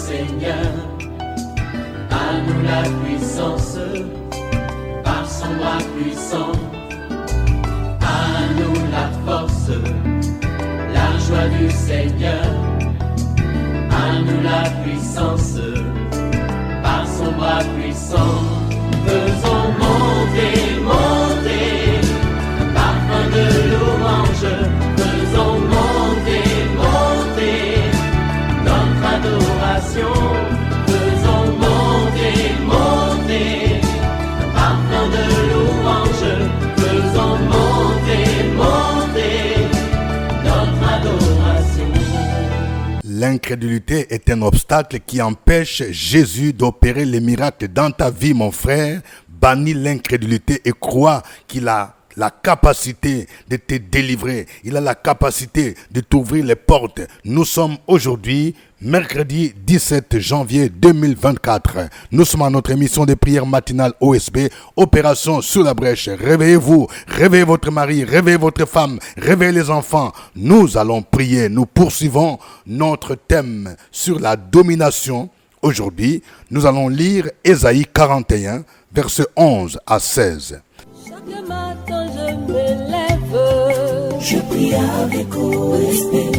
Seigneur. À nous la puissance, par son bras puissant. À nous la force, la joie du Seigneur. À nous la puissance, par son bras puissant. Faisons monter, monter, parfum de louange. Faisons monter, monter, notre adoration. Faisons monter, monter, parfum de louange. Faisons monter, monter, notre adoration. L'incrédulité est un obstacle qui empêche Jésus d'opérer les miracles dans ta vie, mon frère. Bannis l'incrédulité et crois qu'il a la capacité de te délivrer. Il a la capacité de t'ouvrir les portes. Nous sommes aujourd'hui, mercredi 17 janvier 2024. Nous sommes à notre émission de prière matinale OSB, Opération sur la brèche. Réveillez-vous, réveillez votre mari, réveillez votre femme, réveillez les enfants. Nous allons prier. Nous poursuivons notre thème sur la domination. Aujourd'hui, nous allons lire Ésaïe 41, versets 11 à 16. Chaque matin je me lève, je prie avec OSB.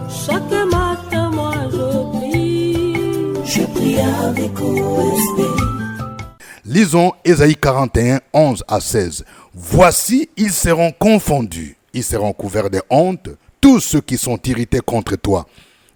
Chaque matin moi je prie avec OSB. Lisons Ésaïe 41, 11 à 16. Voici, ils seront confondus, ils seront couverts de honte, tous ceux qui sont irrités contre toi.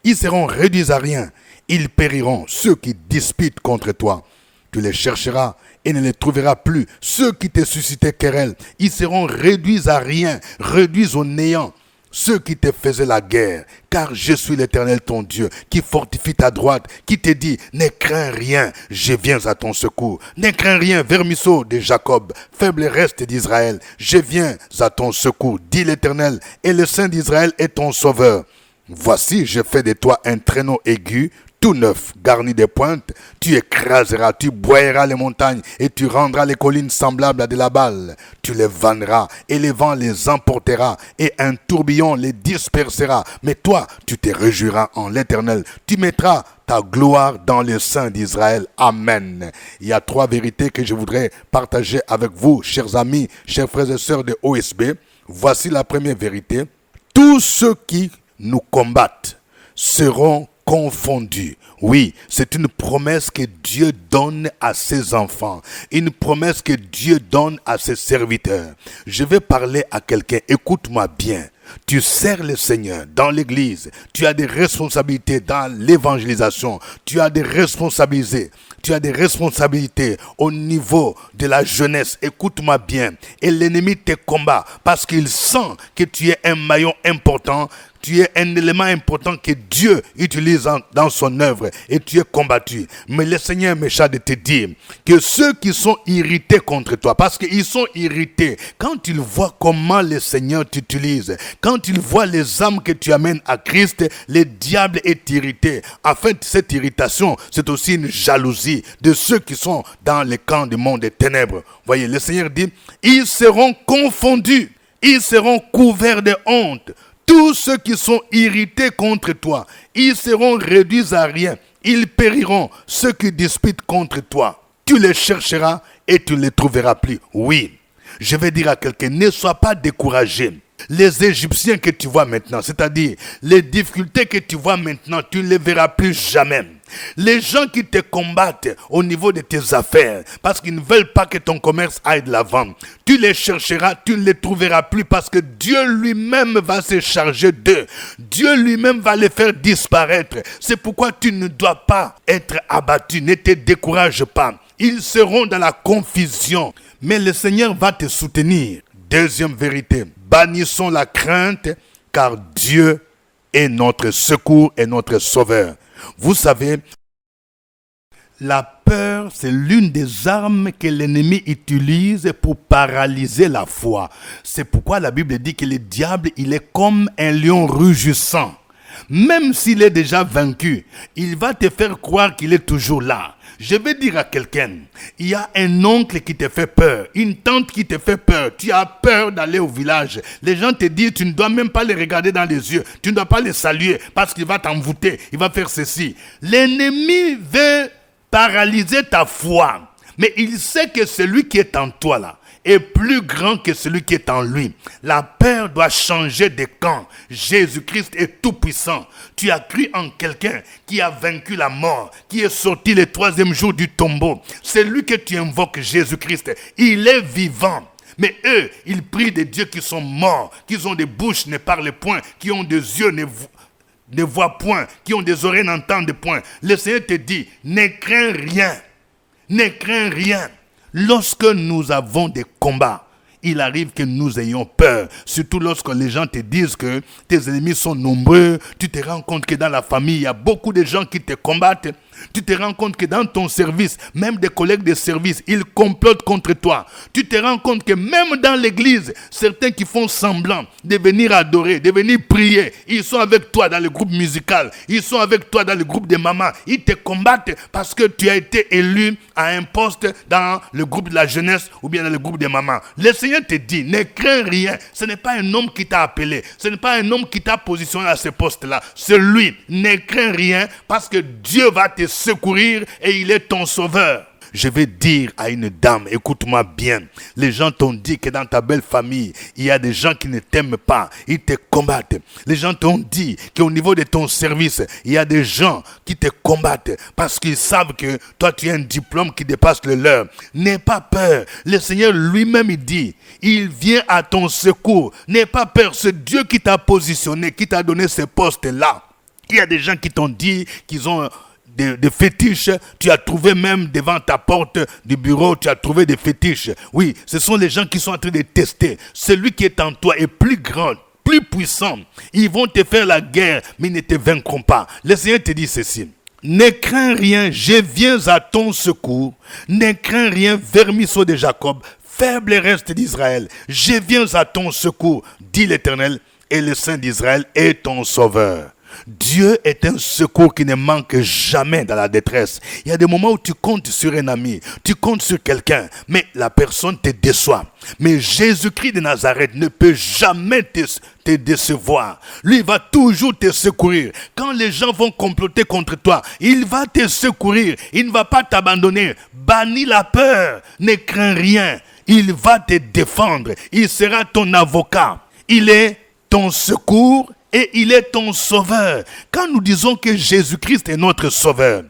Ils seront réduits à rien, ils périront, ceux qui disputent contre toi. Tu les chercheras et ne les trouveras plus. Ceux qui te suscitaient querelle, ils seront réduits à rien, réduits au néant. Ceux qui te faisaient la guerre, car je suis l'Éternel ton Dieu, qui fortifie ta droite, qui te dit, ne crains rien, je viens à ton secours. Ne crains rien, vermisseau de Jacob, faible reste d'Israël, je viens à ton secours, dit l'Éternel, et le Saint d'Israël est ton sauveur. Voici, je fais de toi un traîneau aigu, tout neuf, garni de pointes, tu écraseras, tu broyeras les montagnes et tu rendras les collines semblables à de la balle. Tu les vanneras et les vents les emportera et un tourbillon les dispersera. Mais toi, tu te réjouiras en l'Éternel. Tu mettras ta gloire dans le sein d'Israël. Amen. Il y a 3 vérités que je voudrais partager avec vous, chers amis, chers frères et sœurs de OSB. Voici la première vérité. Tous ceux qui nous combattent seront confondus. Oui, c'est une promesse que Dieu donne à ses enfants. Une promesse que Dieu donne à ses serviteurs. Je vais parler à quelqu'un. Écoute-moi bien. Tu sers le Seigneur dans l'église. Tu as des responsabilités dans l'évangélisation. Tu as des responsabilités. Tu as des responsabilités au niveau de la jeunesse. Écoute-moi bien. Et l'ennemi te combat parce qu'il sent que tu es un maillon important. Tu es un élément important que Dieu utilise dans son œuvre et tu es combattu. Mais le Seigneur me charge de te dire que ceux qui sont irrités contre toi, parce qu'ils sont irrités, quand ils voient comment le Seigneur t'utilise, quand ils voient les âmes que tu amènes à Christ, le diable est irrité. En fait, cette irritation, c'est aussi une jalousie de ceux qui sont dans le camp du monde des ténèbres. Voyez, le Seigneur dit, ils seront confondus, ils seront couverts de honte. Tous ceux qui sont irrités contre toi, ils seront réduits à rien. Ils périront, ceux qui disputent contre toi. Tu les chercheras et tu ne les trouveras plus. Oui, je vais dire à quelqu'un, ne sois pas découragé. Les Égyptiens que tu vois maintenant, c'est-à-dire les difficultés que tu vois maintenant, tu ne les verras plus jamais. Les gens qui te combattent au niveau de tes affaires, parce qu'ils ne veulent pas que ton commerce aille de l'avant, tu les chercheras, tu ne les trouveras plus parce que Dieu lui-même va se charger d'eux. Dieu lui-même va les faire disparaître. C'est pourquoi tu ne dois pas être abattu, ne te décourage pas. Ils seront dans la confusion, mais le Seigneur va te soutenir. Deuxième vérité, bannissons la crainte, car Dieu est notre secours et notre sauveur. Vous savez, la peur, c'est l'une des armes que l'ennemi utilise pour paralyser la foi. C'est pourquoi la Bible dit que le diable, il est comme un lion rugissant. Même s'il est déjà vaincu, il va te faire croire qu'il est toujours là. Je vais dire à quelqu'un, il y a un oncle qui te fait peur, une tante qui te fait peur. Tu as peur d'aller au village. Les gens te disent, tu ne dois même pas les regarder dans les yeux. Tu ne dois pas les saluer parce qu'il va t'envoûter. Il va faire ceci. L'ennemi veut paralyser ta foi. Mais il sait que celui qui est en toi là est plus grand que celui qui est en lui. La peur doit changer de camp. Jésus-Christ est tout puissant. Tu as cru en quelqu'un qui a vaincu la mort, qui est sorti le 3e jour du tombeau. C'est lui que tu invoques, Jésus-Christ. Il est vivant. Mais eux, ils prient des dieux qui sont morts, qui ont des bouches, ne parlent point, qui ont des yeux, ne voient point, qui ont des oreilles, n'entendent point. Le Seigneur te dit, ne crains rien. Ne crains rien. Lorsque nous avons des combats, il arrive que nous ayons peur. Surtout lorsque les gens te disent que tes ennemis sont nombreux. Tu te rends compte que dans la famille, il y a beaucoup de gens qui te combattent. Tu te rends compte que dans ton service, même des collègues de service, ils complotent contre toi. Tu te rends compte que même dans l'église, certains qui font semblant de venir adorer, de venir prier, ils sont avec toi dans le groupe musical, ils sont avec toi dans le groupe des mamans. Ils te combattent parce que tu as été élu à un poste dans le groupe de la jeunesse ou bien dans le groupe des mamans. Le Seigneur te dit, ne crains rien. Ce n'est pas un homme qui t'a appelé. Ce n'est pas un homme qui t'a positionné à ce poste-là. C'est lui. Ne crains rien parce que Dieu va te secourir et il est ton sauveur. Je vais dire à une dame, écoute-moi bien. Les gens t'ont dit que dans ta belle famille, il y a des gens qui ne t'aiment pas. Ils te combattent. Les gens t'ont dit qu'au niveau de ton service, il y a des gens qui te combattent parce qu'ils savent que toi, tu as un diplôme qui dépasse le leur. N'aie pas peur. Le Seigneur lui-même, il dit, il vient à ton secours. N'aie pas peur. C'est Dieu qui t'a positionné, qui t'a donné ce poste-là. Il y a des gens qui t'ont dit qu'ils ont des fétiches, tu as trouvé même devant ta porte du bureau, tu as trouvé des fétiches. Oui, ce sont les gens qui sont en train de tester. Celui qui est en toi est plus grand, plus puissant. Ils vont te faire la guerre, mais ils ne te vaincront pas. Le Seigneur te dit ceci. Ne crains rien, je viens à ton secours. Ne crains rien, vermisseau de Jacob, faible reste d'Israël. Je viens à ton secours, dit l'Éternel, et le Saint d'Israël est ton sauveur. Dieu est un secours qui ne manque jamais dans la détresse. Il y a des moments où tu comptes sur un ami, tu comptes sur quelqu'un, mais la personne te déçoit. Mais Jésus-Christ de Nazareth ne peut jamais te décevoir. Lui, il va toujours te secourir. Quand les gens vont comploter contre toi, il va te secourir. Il ne va pas t'abandonner. Bannis la peur. Ne crains rien. Il va te défendre. Il sera ton avocat. Il est ton secours. Et il est ton sauveur. Quand nous disons que Jésus-Christ est notre sauveur,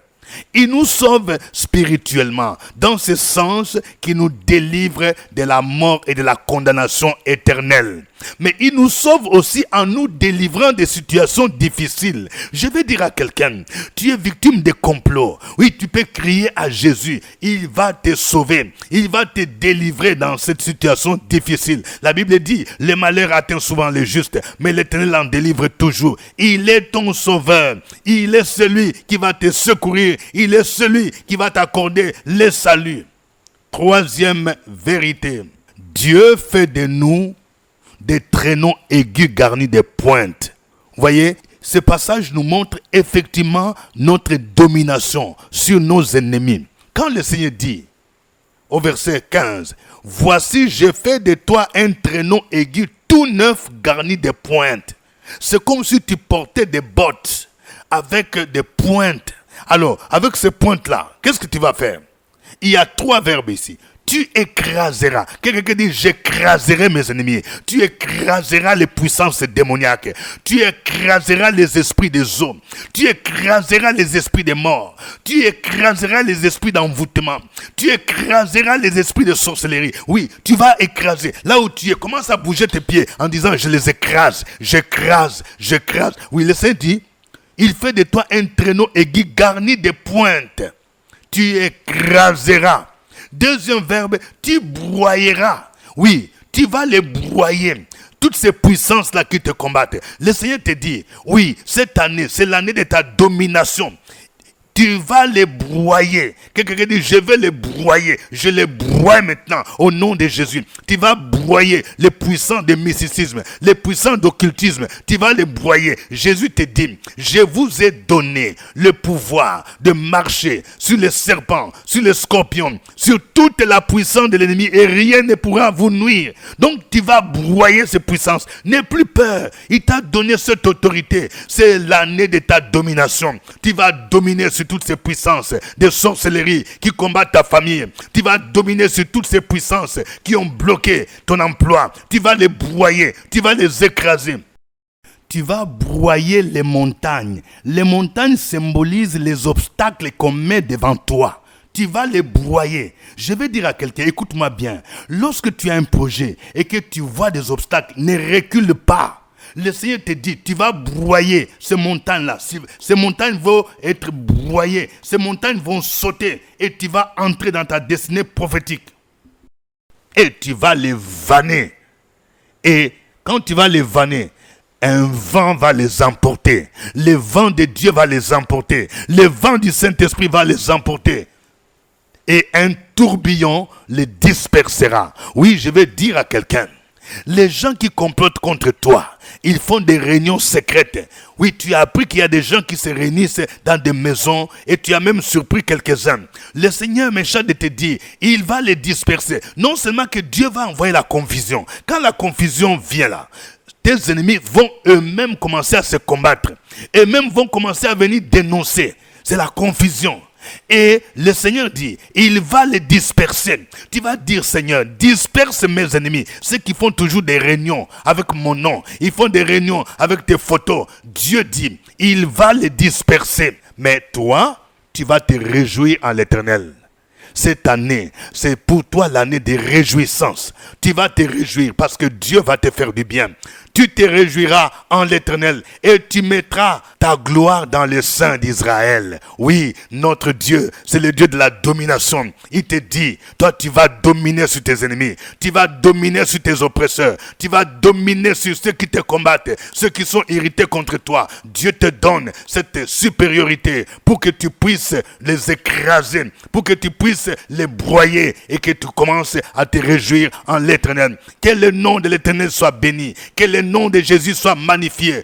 il nous sauve spirituellement, dans ce sens qu'il nous délivre de la mort et de la condamnation éternelle. Mais il nous sauve aussi en nous délivrant des situations difficiles. Je vais dire à quelqu'un, tu es victime de complots. Oui, tu peux crier à Jésus. Il va te sauver. Il va te délivrer dans cette situation difficile. La Bible dit, le malheur atteint souvent les justes, mais l'Éternel en délivre toujours. Il est ton sauveur. Il est celui qui va te secourir. Il est celui qui va t'accorder le salut. Troisième vérité. Dieu fait de nous des traîneaux aigus garnis de pointes. Vous voyez, ce passage nous montre effectivement notre domination sur nos ennemis. Quand le Seigneur dit, au verset 15, « Voici, je fais de toi un traîneau aigu tout neuf garni de pointes. » C'est comme si tu portais des bottes avec des pointes. Alors, avec ces pointes-là, qu'est-ce que tu vas faire? Il y a 3 verbes ici. Tu écraseras. Quelqu'un dit, j'écraserai mes ennemis. Tu écraseras les puissances démoniaques. Tu écraseras les esprits des hommes. Tu écraseras les esprits des morts. Tu écraseras les esprits d'envoûtement. Tu écraseras les esprits de sorcellerie. Oui, tu vas écraser. Là où tu es, commence à bouger tes pieds en disant, je les écrase, j'écrase, j'écrase. Oui, le Seigneur dit, il fait de toi un traîneau aigu garni de pointes. Tu écraseras. Deuxième verbe, tu broyeras. Oui, tu vas les broyer. Toutes ces puissances-là qui te combattent. Le Seigneur te dit, oui, cette année, c'est l'année de ta domination. tu vas les broyer. Quelqu'un dit, je vais les broyer. Je les broie maintenant au nom de Jésus. Tu vas broyer les puissants de mysticisme, les puissants d'occultisme. Tu vas les broyer. Jésus te dit, je vous ai donné le pouvoir de marcher sur les serpents, sur les scorpions, sur toute la puissance de l'ennemi et rien ne pourra vous nuire. Donc tu vas broyer ces puissances. N'aie plus peur. Il t'a donné cette autorité. C'est l'année de ta domination. Tu vas dominer sur toutes ces puissances de sorcellerie qui combattent ta famille. Tu vas dominer sur toutes ces puissances qui ont bloqué ton emploi. Tu vas les broyer. Tu vas les écraser. Tu vas broyer les montagnes. Les montagnes symbolisent les obstacles qu'on met devant toi. Tu vas les broyer. Je vais dire à quelqu'un, écoute-moi bien. Lorsque tu as un projet et que tu vois des obstacles, ne recule pas. Le Seigneur te dit, tu vas broyer ces montagnes-là. Ces montagnes vont être broyées. Ces montagnes vont sauter. Et tu vas entrer dans ta destinée prophétique. Et tu vas les vanner. Et quand tu vas les vanner, un vent va les emporter. Le vent de Dieu va les emporter. Le vent du Saint-Esprit va les emporter. Et un tourbillon les dispersera. Oui, je vais dire à quelqu'un, les gens qui complotent contre toi, ils font des réunions secrètes. Oui, tu as appris qu'il y a des gens qui se réunissent dans des maisons et tu as même surpris quelques-uns. Le Seigneur méchant de te dire, il va les disperser. Non seulement que Dieu va envoyer la confusion. Quand la confusion vient là, tes ennemis vont eux-mêmes commencer à se combattre. Eux-mêmes vont commencer à venir dénoncer. C'est la confusion. Et le Seigneur dit, il va les disperser. Tu vas dire, Seigneur, disperse mes ennemis. Ceux qui font toujours des réunions avec mon nom. Ils font des réunions avec tes photos. Dieu dit, il va les disperser. Mais toi, tu vas te réjouir en l'Éternel. Cette année, c'est pour toi l'année de réjouissance. Tu vas te réjouir parce que Dieu va te faire du bien. Tu te réjouiras en l'Éternel et tu mettras ta gloire dans le sein d'Israël. Oui, notre Dieu, c'est le Dieu de la domination. Il te dit, toi tu vas dominer sur tes ennemis. Tu vas dominer sur tes oppresseurs. Tu vas dominer sur ceux qui te combattent, ceux qui sont irrités contre toi. Dieu te donne cette supériorité pour que tu puisses les écraser, pour que tu puisses les broyer et que tu commences à te réjouir en l'Éternel. Que le nom de l'Éternel soit béni. Que le nom de Jésus soit magnifié.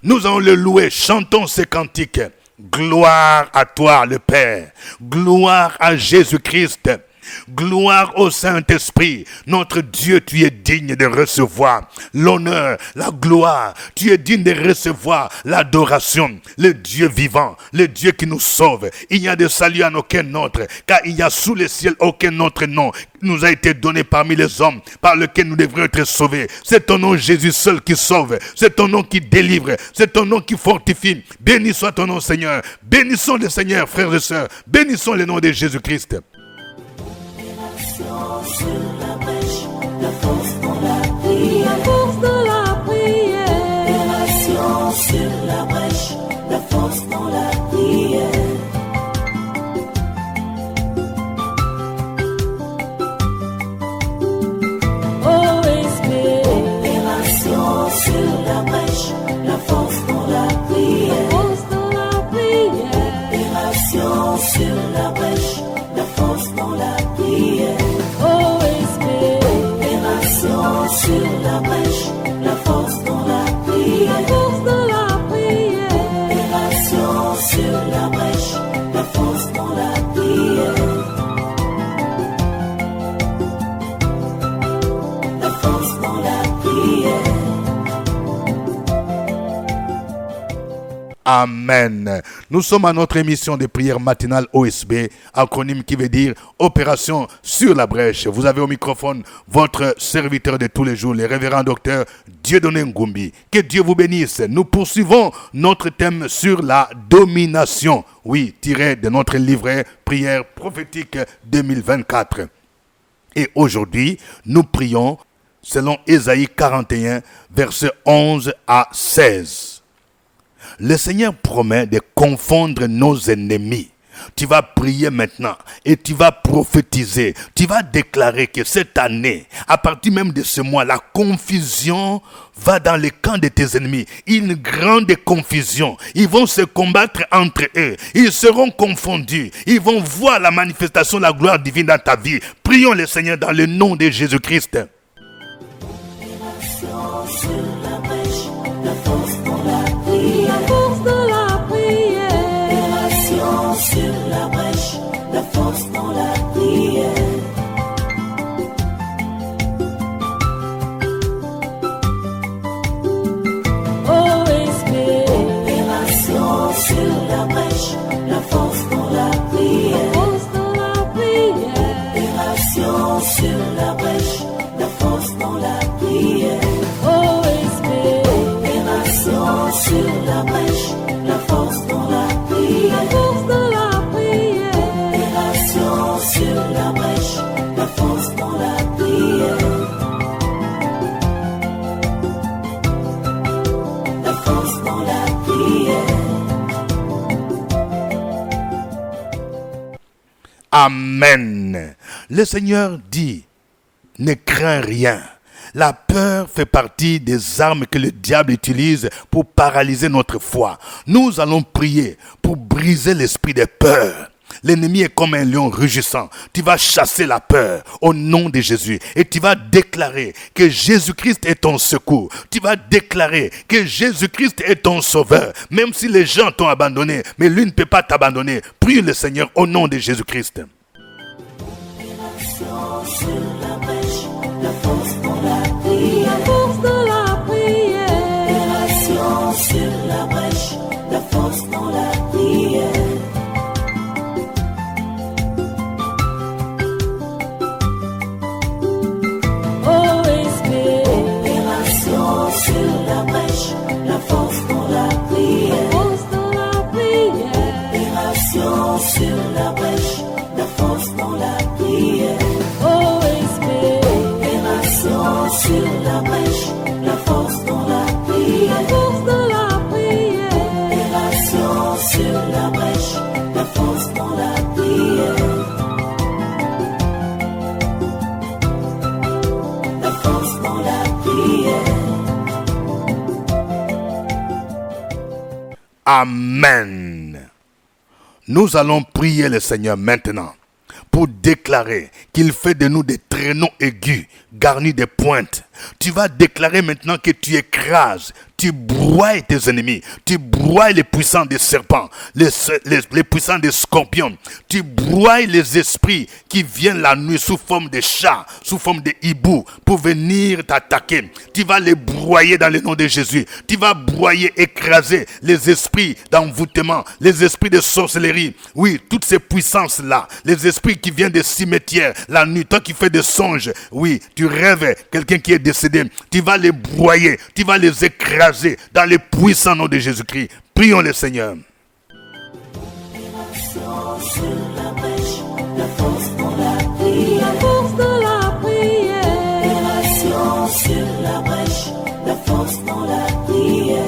Nous allons le louer, chantons ces cantiques. Gloire à toi le Père, gloire à Jésus-Christ, gloire au Saint-Esprit. Notre Dieu, tu es digne de recevoir l'honneur, la gloire. Tu es digne de recevoir l'adoration. Le Dieu vivant, le Dieu qui nous sauve. Il n'y a de salut en aucun autre, car il n'y a sous le ciel aucun autre nom nous a été donné parmi les hommes par lequel nous devrions être sauvés. C'est ton nom Jésus seul qui sauve. C'est ton nom qui délivre. C'est ton nom qui fortifie. Béni soit ton nom Seigneur. Bénissons le Seigneur, frères et sœurs. Bénissons le nom de Jésus-Christ. Sur la brèche, la force dans la prière. La force dans la prière. Opération sur la brèche, la force dans la prière. Opération sur la brèche, la force dans la prière. La force dans la prière. Opération sur la brèche, la force dans la prière. Opération sur la brèche, la force dans la prière. La force dans la prière. Opération sur la brèche, la force dans la prière. La force dans la prière. Amen. Nous sommes à notre émission de prière matinale OSB, acronyme qui veut dire Opération sur la brèche. Vous avez au microphone votre serviteur de tous les jours, le révérend docteur Dieudonné Ngumbi. Que Dieu vous bénisse. Nous poursuivons notre thème sur la domination. Oui, tiré de notre livret Prière prophétique 2024. Et aujourd'hui, nous prions selon Ésaïe 41, versets 11 à 16. Le Seigneur promet de confondre nos ennemis. Tu vas prier maintenant et tu vas prophétiser. Tu vas déclarer que cette année, à partir même de ce mois, la confusion va dans le camp de tes ennemis. Une grande confusion. Ils vont se combattre entre eux. Ils seront confondus. Ils vont voir la manifestation de la gloire divine dans ta vie. Prions le Seigneur dans le nom de Jésus-Christ. La force dans la prière. Opération sur la brèche, la force dans la prière. Opération sur la brèche, la force dans la prière. Opération sur la brèche, la force dans la prière. Opération sur la brèche, la force dans la prière. La force dans la prière. Opération sur la brèche, la force dans la prière. La force dans la prière. Amen. Le Seigneur dit, ne crains rien. La peur fait partie des armes que le diable utilise pour paralyser notre foi. Nous allons prier pour briser l'esprit de peur. L'ennemi est comme un lion rugissant. Tu vas chasser la peur au nom de Jésus. Et tu vas déclarer que Jésus-Christ est ton secours. Tu vas déclarer que Jésus-Christ est ton sauveur. Même si les gens t'ont abandonné, mais lui ne peut pas t'abandonner. Prie le Seigneur au nom de Jésus-Christ. Sur la brèche, la force dans la prière. La force dans la prière. Opération sur la brèche, la force dans la prière. Opération sur la brèche, la force dans la prière. Opération sur la brèche, la force dans la prière. Opération sur la brèche, la force dans la prière. Opération sur la brèche, la force dans la prière. La force dans la prière. Amen. Nous allons prier le Seigneur maintenant pour déclarer qu'il fait de nous des traîneaux aigus, garnis de pointes. Tu vas déclarer maintenant que tu écrases Tu broies tes ennemis. Tu broies les puissants des serpents, les puissants des scorpions. Tu broies les esprits qui viennent la nuit sous forme de chats, sous forme de hiboux, pour venir t'attaquer. Tu vas les broyer dans le nom de Jésus. Tu vas broyer, écraser les esprits d'envoûtement, les esprits de sorcellerie. Oui, toutes ces puissances-là, les esprits qui viennent des cimetières la nuit, toi qui fais des songes. Oui, tu rêves quelqu'un qui est décédé. Tu vas les broyer, tu vas les écraser dans le puissant nom de Jésus-Christ. Prions le Seigneur. Sur la brèche, la force dans la prière. La force dans la prière. Opération sur la brèche, la force dans la prière.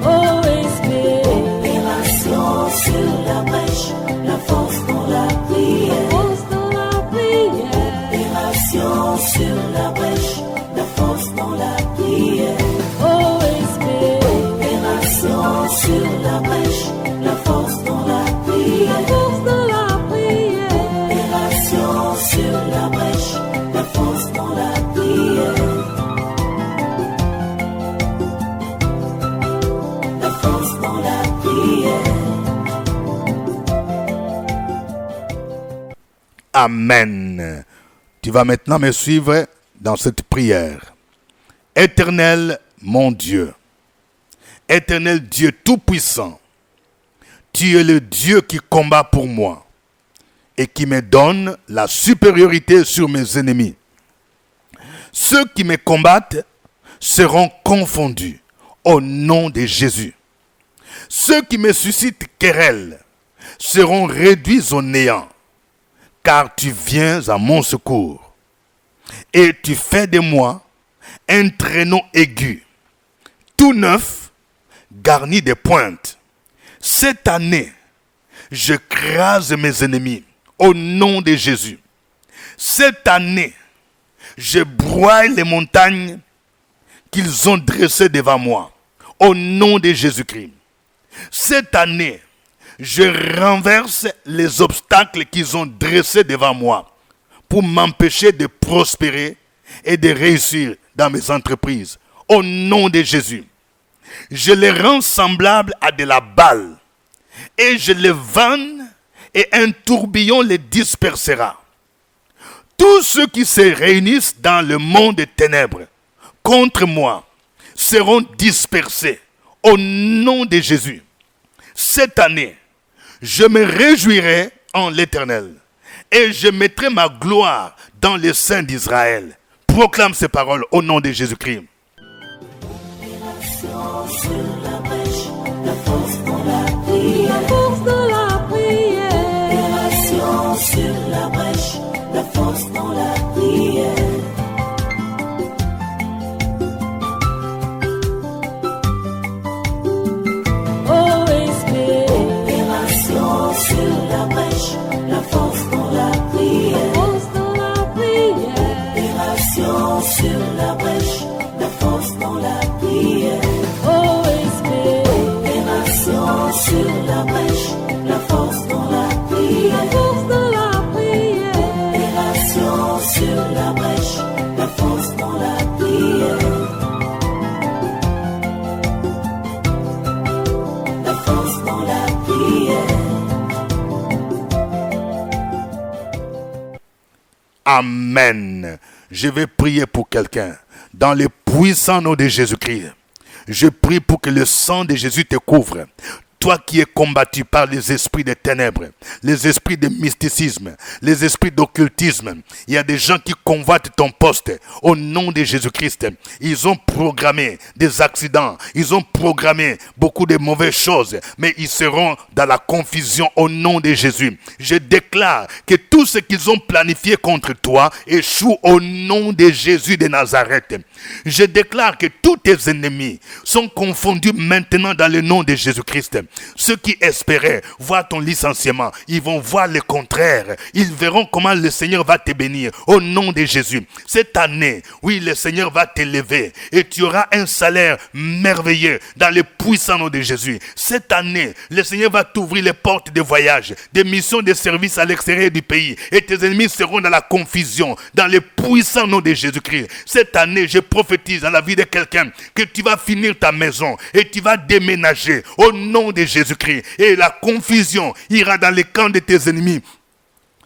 Oh, esprit. Opération sur la brèche, la force dans la prière. Force dans la prière. Opération sur la brèche, la force dans la prière. Oh, esprit. Opération sur la brèche, la force dans la prière. La force dans la prière. Opération sur la brèche, la force dans la prière. La force dans la prière. Amen. Tu vas maintenant me suivre dans cette prière. Éternel mon Dieu, éternel Dieu tout-puissant, tu es le Dieu qui combat pour moi et qui me donne la supériorité sur mes ennemis. Ceux qui me combattent seront confondus au nom de Jésus. Ceux qui me suscitent querelle seront réduits au néant, car tu viens à mon secours et tu fais de moi un traîneau aigu, tout neuf, garni de pointes. Cette année, je crase mes ennemis au nom de Jésus. Cette année, je broie les montagnes qu'ils ont dressées devant moi au nom de Jésus-Christ. Cette année, je renverse les obstacles qu'ils ont dressés devant moi pour m'empêcher de prospérer et de réussir dans mes entreprises. Au nom de Jésus, je les rends semblables à de la balle et je les vanne et un tourbillon les dispersera. Tous ceux qui se réunissent dans le monde des ténèbres contre moi seront dispersés au nom de Jésus. Cette année, je me réjouirai en l'Éternel et je mettrai ma gloire dans les saints d'Israël. Proclame ces paroles au nom de Jésus-Christ. Opération sur la brèche, la force dans la prière. La force dans la prière. Opération sur la brèche, la force dans la prière. Oh, esprit. Opération sur la brèche, la force dans la prière. Force dans la prière. Opération sur la brèche, la force dans la prière. Oh, esprit. Opération sur la brèche, la force dans la prière. La force dans la prière. Opération sur la brèche, la force dans la prière. La force dans la prière. Amen. Je vais prier pour quelqu'un. Dans le puissant nom de Jésus-Christ, je prie pour que le sang de Jésus te couvre. Toi qui es combattu par les esprits des ténèbres, les esprits de mysticisme, les esprits d'occultisme. Il y a des gens qui convoitent ton poste au nom de Jésus-Christ. Ils ont programmé des accidents, ils ont programmé beaucoup de mauvaises choses, mais ils seront dans la confusion au nom de Jésus. Je déclare que tout ce qu'ils ont planifié contre toi échoue au nom de Jésus de Nazareth. Je déclare que tous tes ennemis sont confondus maintenant dans le nom de Jésus-Christ. Ceux qui espéraient voir ton licenciement, ils vont voir le contraire. Ils verront comment le Seigneur va te bénir au nom de Jésus. Cette année, oui, le Seigneur va t'élever et tu auras un salaire merveilleux dans le puissant nom de Jésus. Cette année, le Seigneur va t'ouvrir les portes de voyage, des missions de service à l'extérieur du pays et tes ennemis seront dans la confusion, dans le puissant nom de Jésus-Christ. Cette année, je prophétise dans la vie de quelqu'un que tu vas finir ta maison et tu vas déménager au nom de Jésus-Christ et la confusion ira dans les camps de tes ennemis.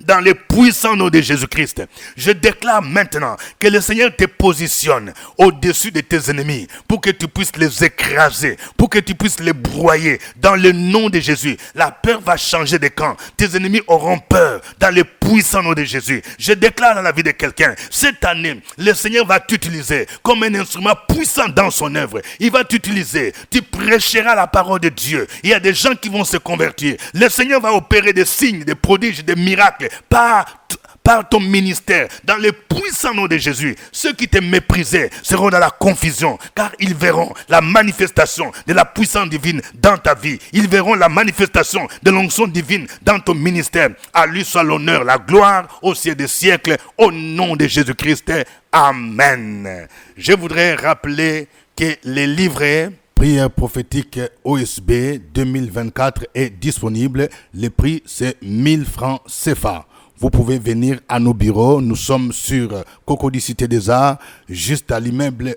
Dans le puissant nom de Jésus-Christ, je déclare maintenant que le Seigneur te positionne au-dessus de tes ennemis pour que tu puisses les écraser, pour que tu puisses les broyer. Dans le nom de Jésus, la peur va changer de camp. Tes ennemis auront peur dans le puissant nom de Jésus. Je déclare dans la vie de quelqu'un, cette année, le Seigneur va t'utiliser comme un instrument puissant dans son œuvre. Il va t'utiliser. Tu prêcheras la parole de Dieu. Il y a des gens qui vont se convertir. Le Seigneur va opérer des signes, des prodiges, des miracles par ton ministère, dans le puissant nom de Jésus. Ceux qui te méprisaient seront dans la confusion, car ils verront la manifestation de la puissance divine dans ta vie. Ils verront la manifestation de l'onction divine dans ton ministère. À lui soit l'honneur, la gloire au siècle des siècles, au nom de Jésus-Christ. Amen. Je voudrais rappeler que les livrets Prière prophétique OSB 2024 est disponible. Le prix, c'est 1000 francs CFA. Vous pouvez venir à nos bureaux. Nous sommes sur Cocody Cité des Arts, juste à l'immeuble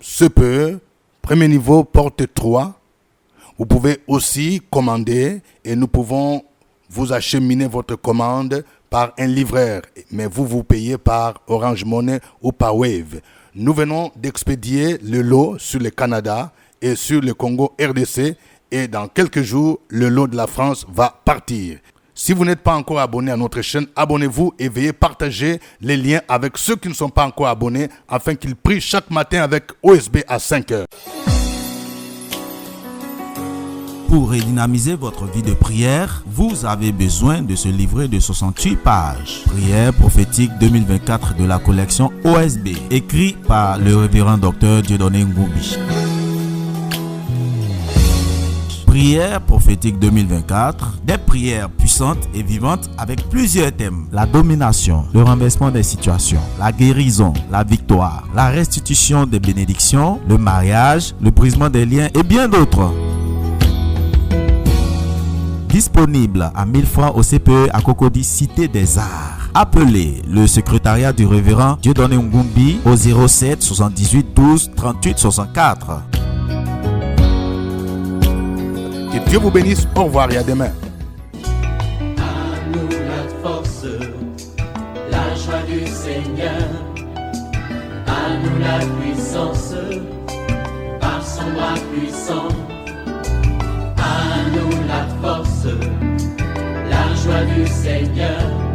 Sepe, premier niveau, porte 3. Vous pouvez aussi commander et nous pouvons vous acheminer votre commande par un livreur. Mais vous payez par Orange Money ou par Wave. Nous venons d'expédier le lot sur le Canada et sur le Congo RDC, et dans quelques jours, le lot de la France va partir. Si vous n'êtes pas encore abonné à notre chaîne, abonnez-vous et veuillez partager les liens avec ceux qui ne sont pas encore abonnés afin qu'ils prient chaque matin avec OSB à 5 heures. Pour redynamiser votre vie de prière, vous avez besoin de ce livret de 68 pages. Prière prophétique 2024 de la collection OSB, écrit par le révérend docteur Dieudonné Ngoubi. Prière prophétique 2024, des prières puissantes et vivantes avec plusieurs thèmes. La domination, le renversement des situations, la guérison, la victoire, la restitution des bénédictions, le mariage, le brisement des liens et bien d'autres. Disponible à 1000 francs au CPE à Cocody Cité des Arts. Appelez le secrétariat du révérend Dieudonné Ngoubi au 07 78 12 38 64. Que Dieu vous bénisse. Au revoir et à demain. À nous la force, la joie du Seigneur. À nous la puissance, par son bras puissant. À nous la force, la joie du Seigneur.